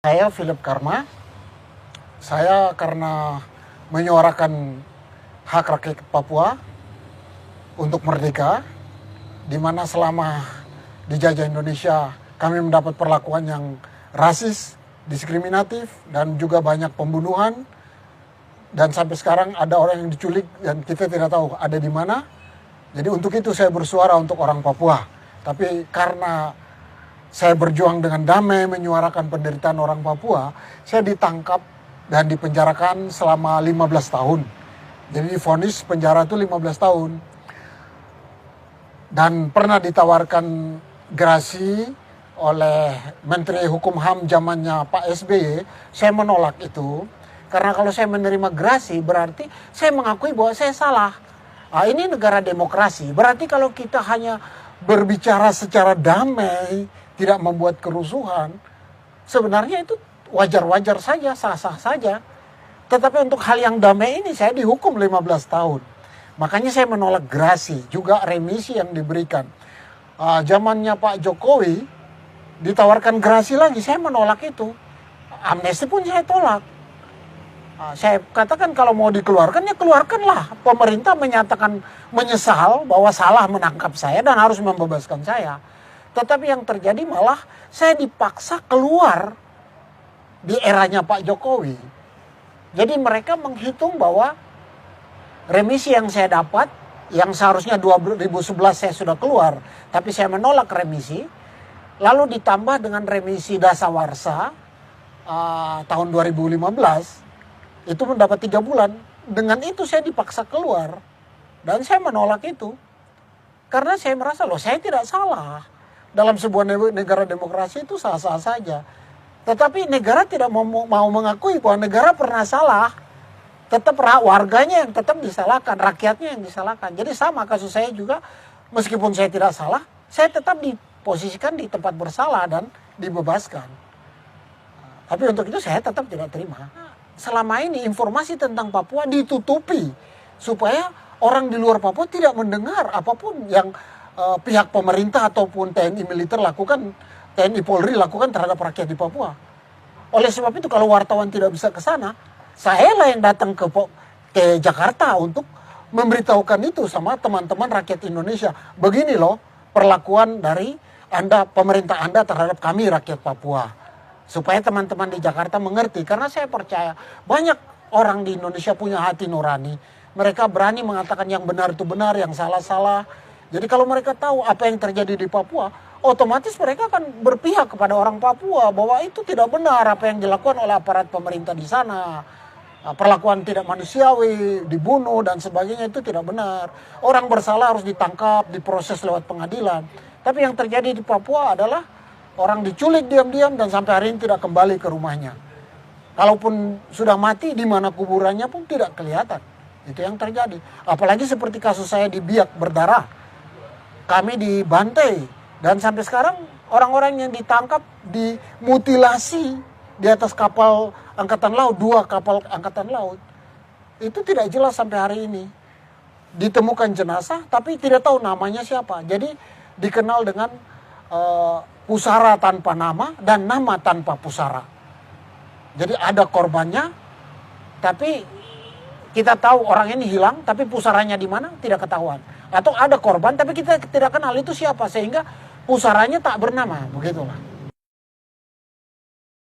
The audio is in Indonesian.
Saya Philip Karma. Saya karena menyuarakan hak rakyat Papua untuk merdeka, di mana selama dijajah Indonesia kami mendapat perlakuan yang rasis, diskriminatif, dan juga banyak pembunuhan. Dan sampai sekarang ada orang yang diculik dan kita tidak tahu ada di mana. Jadi untuk itu saya bersuara untuk orang Papua. Tapi karena saya berjuang dengan damai menyuarakan penderitaan orang Papua, saya ditangkap dan dipenjarakan selama 15 tahun. Jadi divonis penjara itu 15 tahun. Dan pernah ditawarkan gerasi oleh Menteri Hukum HAM zamannya Pak SBY, saya menolak itu. Karena kalau saya menerima gerasi berarti saya mengakui bahwa saya salah. Ini negara demokrasi, berarti kalau kita hanya berbicara secara damai, tidak membuat kerusuhan, sebenarnya itu wajar-wajar saja, sah-sah saja. Tetapi untuk hal yang damai ini saya dihukum 15 tahun. Makanya saya menolak gerasi, juga remisi yang diberikan. Zamannya Pak Jokowi ditawarkan gerasi lagi, saya menolak itu. Amnesti pun saya tolak. Saya katakan kalau mau dikeluarkan, ya keluarkanlah. Pemerintah menyatakan menyesal bahwa salah menangkap saya dan harus membebaskan saya. Tetapi yang terjadi malah saya dipaksa keluar di eranya Pak Jokowi. Jadi mereka menghitung bahwa remisi yang saya dapat, yang seharusnya 2011 saya sudah keluar, tapi saya menolak remisi, lalu ditambah dengan remisi dasawarsa tahun 2015, itu mendapat 3 bulan. Dengan itu saya dipaksa keluar dan saya menolak itu. Karena saya merasa, loh saya tidak salah. Dalam sebuah negara demokrasi itu sah-sah saja. Tetapi negara tidak mau mengakui bahwa negara pernah salah. Tetap warganya yang tetap disalahkan, rakyatnya yang disalahkan. Jadi sama kasus saya juga, meskipun saya tidak salah, saya tetap diposisikan di tempat bersalah dan dibebaskan. Tapi untuk itu saya tetap tidak terima. Selama ini informasi tentang Papua ditutupi supaya orang di luar Papua tidak mendengar apapun yang pihak pemerintah ataupun TNI militer lakukan, TNI Polri lakukan terhadap rakyat di Papua. Oleh sebab itu kalau wartawan tidak bisa ke sana, saya lah yang datang ke Jakarta untuk memberitahukan itu sama teman-teman rakyat Indonesia. Begini loh perlakuan dari Anda, pemerintah Anda terhadap kami rakyat Papua. Supaya teman-teman di Jakarta mengerti, karena saya percaya banyak orang di Indonesia punya hati nurani. Mereka berani mengatakan yang benar itu benar, yang salah-salah. Jadi kalau mereka tahu apa yang terjadi di Papua, otomatis mereka akan berpihak kepada orang Papua bahwa itu tidak benar apa yang dilakukan oleh aparat pemerintah di sana. Perlakuan tidak manusiawi, dibunuh dan sebagainya itu tidak benar. Orang bersalah harus ditangkap, diproses lewat pengadilan. Tapi yang terjadi di Papua adalah orang diculik diam-diam dan sampai hari ini tidak kembali ke rumahnya. Kalaupun sudah mati, di mana kuburannya pun tidak kelihatan. Itu yang terjadi. Apalagi seperti kasus saya di Biak berdarah. Kami dibantai dan sampai sekarang orang-orang yang ditangkap dimutilasi di atas kapal angkatan laut, 2 kapal angkatan laut. Itu tidak jelas sampai hari ini. Ditemukan jenazah tapi tidak tahu namanya siapa. Jadi dikenal dengan pusara tanpa nama dan nama tanpa pusara. Jadi ada korbannya tapi kita tahu orang ini hilang tapi pusaranya di mana tidak ketahuan. Atau ada korban tapi kita tidak kenal itu siapa, sehingga pusaranya tak bernama, begitulah.